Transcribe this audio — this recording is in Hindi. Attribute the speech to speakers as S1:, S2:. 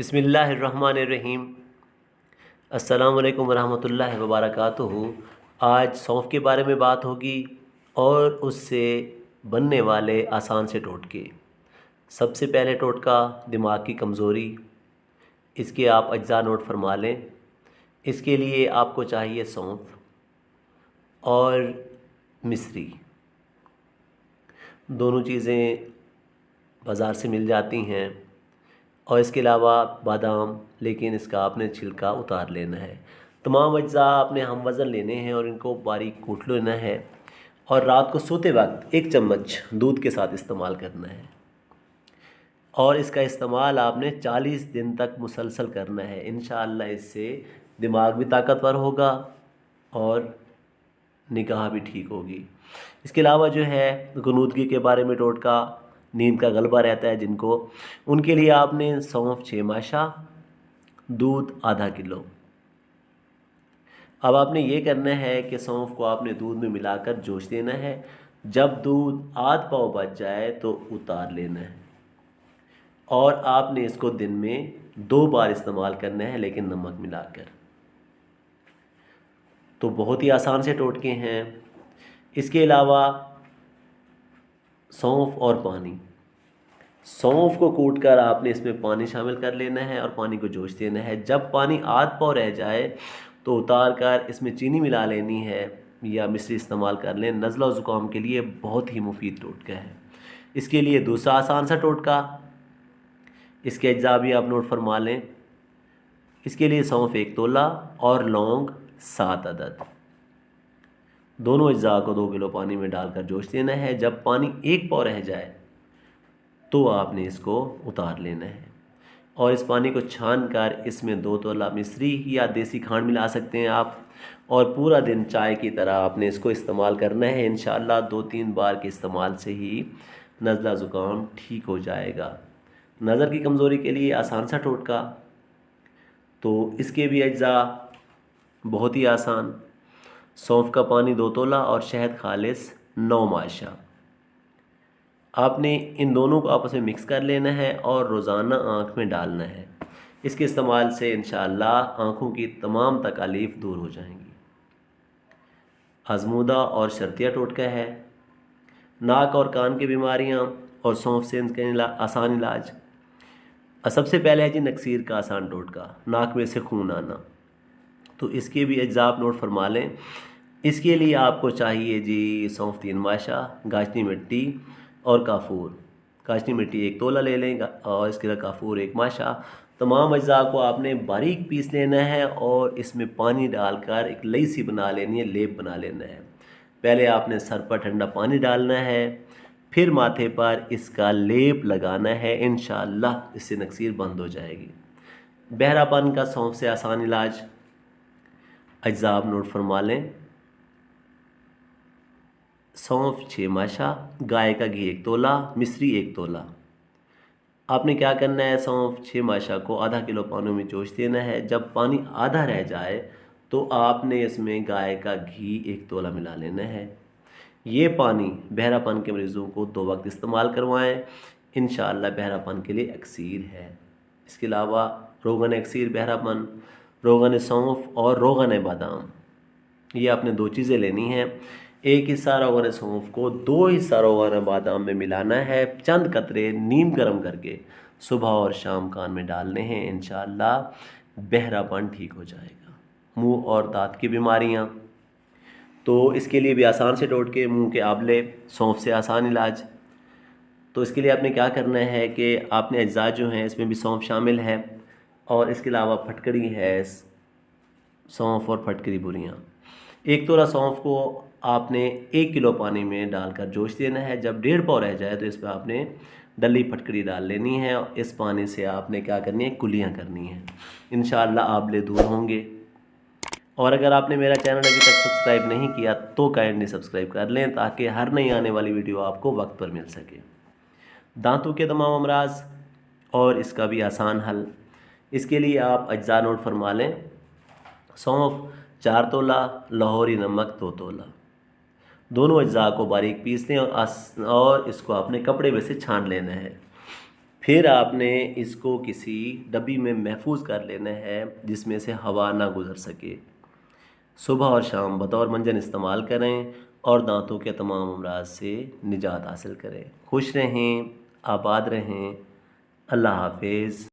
S1: बिस्मिल्लाहिर्रहमानिर्रहीम। अस्सलाम वालेकुम वरहमतुल्लाहि वबरकातुहू। आज सौंफ के बारे में बात होगी और उससे बनने वाले आसान से टोटके। सबसे पहले टोटका दिमाग की कमज़ोरी। इसके आप अज्जा नोट फरमा लें। इसके लिए आपको चाहिए सौंफ और मिश्री। दोनों चीज़ें बाज़ार से मिल जाती हैं। और इसके अलावा बादाम, लेकिन इसका आपने छिलका उतार लेना है। तमाम अज्जा आपने हम वज़न लेने हैं और इनको बारीक कूट लेना है और रात को सोते वक्त 1 चम्मच दूध के साथ इस्तेमाल करना है। और इसका इस्तेमाल आपने 40 दिन तक मुसलसल करना है। इंशाअल्लाह इससे दिमाग भी ताकतवर होगा और निगाह भी ठीक होगी। इसके अलावा जो है गुनूदगी के बारे में टोटका, नींद का गलबा रहता है जिनको, उनके लिए आपने सौंफ 6 माशा, दूध आधा किलो। अब आपने ये करना है कि सौंफ को आपने दूध में मिलाकर जोश देना है। जब दूध आध पाव बच जाए तो उतार लेना है और आपने इसको दिन में 2 बार इस्तेमाल करना है, लेकिन नमक मिलाकर। तो बहुत ही आसान से टोटके हैं। इसके अलावा सौंफ और पानी। सौंफ को कूटकर आपने इसमें पानी शामिल कर लेना है और पानी को जोश देना है। जब पानी आध पाव रह जाए तो उतार कर इसमें चीनी मिला लेनी है या मिश्री इस्तेमाल कर लें। नज़ला और ज़ुकाम के लिए बहुत ही मुफीद टोटका है। इसके लिए दूसरा आसान सा टोटका, इसके अज्जा भी आप नोट फरमा लें। इसके लिए सौंफ 1 तोला और लौंग 7 अदद। दोनों अज्जा को 2 किलो पानी में डालकर जोश देना है। जब पानी 1 पाव रह जाए तो आपने इसको उतार लेना है और इस पानी को छान कर इसमें 2 तोला मिश्री या देसी खांड मिला सकते हैं आप। और पूरा दिन चाय की तरह आपने इसको इस्तेमाल करना है। इंशाअल्लाह 2-3 बार के इस्तेमाल से ही नज़ला ज़ुकाम ठीक हो जाएगा। नज़र की कमज़ोरी के लिए आसान सा टोटका। तो इसके भी अज्जा बहुत ही आसान। सौंफ का पानी 2 तोला और शहद खालिस 9 माशा। आपने इन दोनों को आपस में मिक्स कर लेना है और रोज़ाना आँख में डालना है। इसके इस्तेमाल से इंशाअल्लाह आँखों की तमाम तकालीफ दूर हो जाएंगी। आज़मूदा और शर्तिया टोटका है। नाक और कान की बीमारियाँ और सौंफ से इनका आसान इलाज। सबसे पहले है जी नक्सीर का आसान टोटका, नाक में से खून आना। तो इसके भी अज्जा आप नोट फरमा लें। इसके लिए आपको चाहिए जी सौंफ 3 माशा, गाजनी मिट्टी और काफूर। गाजनी मिट्टी 1 तोला ले लें और इसके लिए काफूर 1 माशा। तमाम अज्जा को आपने बारीक पीस लेना है और इसमें पानी डालकर एक लई सी बना लेनी है, लेप बना लेना है। पहले आपने सर पर ठंडा पानी डालना है, फिर माथे पर इसका लेप लगाना है। इंशाअल्लाह इससे नक्सीर बंद हो जाएगी। बहरापन का सौंफ से आसान इलाज। अज्जा आप नोट फरमा लें। सौंफ 6 माशा, गाय का घी 1 तोला, मिश्री 1 तोला। आपने क्या करना है, सौंफ 6 माशा को आधा किलो पानी में जोश देना है। जब पानी आधा रह जाए तो आपने इसमें गाय का घी 1 तोला मिला लेना है। ये पानी बहरापन के मरीज़ों को 2 वक्त इस्तेमाल करवाएं। इंशाअल्लाह बहरापन के लिए अक्सीर है। इसके अलावा रोगन अक्सीर बहरापन, रोगन सौंफ और रोगन बादाम, ये आपने 2 चीज़ें लेनी हैं। 1 हिस्सा रोगन सौंफ को 2 हिस्सा रोगन बादाम में मिलाना है। चंद कतरे नीम गर्म करके सुबह और शाम कान में डालने हैं। इंशाअल्लाह बहरापन ठीक हो जाएगा। मुंह और दांत की बीमारियां, तो इसके लिए भी आसान से टोटके। मुंह के आंवले, सौंफ से आसान इलाज। तो इसके लिए आपने क्या करना है कि आपने अज्जा जो हैं इसमें भी सौंफ शामिल है और इसके अलावा फटकड़ी है, सौंफ और फटकरी बुरियाँ। 1 तोला सौंफ को आपने 1 किलो पानी में डालकर जोश देना है। जब 1.5 पाव रह जाए तो इस पर आपने डली फटकड़ी डाल लेनी है और इस पानी से आपने क्या करनी है, कुलियाँ करनी हैं। इंशाअल्लाह आंवले दूर होंगे। और अगर आपने मेरा चैनल अभी तक सब्सक्राइब नहीं किया तो काइंडली सब्सक्राइब कर लें ताकि हर नई आने वाली वीडियो आपको वक्त पर मिल सके। दांतों के तमाम अमराज और इसका भी आसान हल। इसके लिए आप अज्जा नोट फरमा लें। सौंफ 4 तोला, लाहौरी नमक 2 तोला। दोनों अज्जा को बारीक पीस लें और इसको अपने कपड़े में से छान लेना है। फिर आपने इसको किसी डब्बी में महफूज कर लेना है जिसमें से हवा ना गुज़र सके। सुबह और शाम बतौर मंजन इस्तेमाल करें और दांतों के तमाम अमराज से निजात हासिल करें। खुश रहें, आबाद रहें। अल्लाह हाफिज़।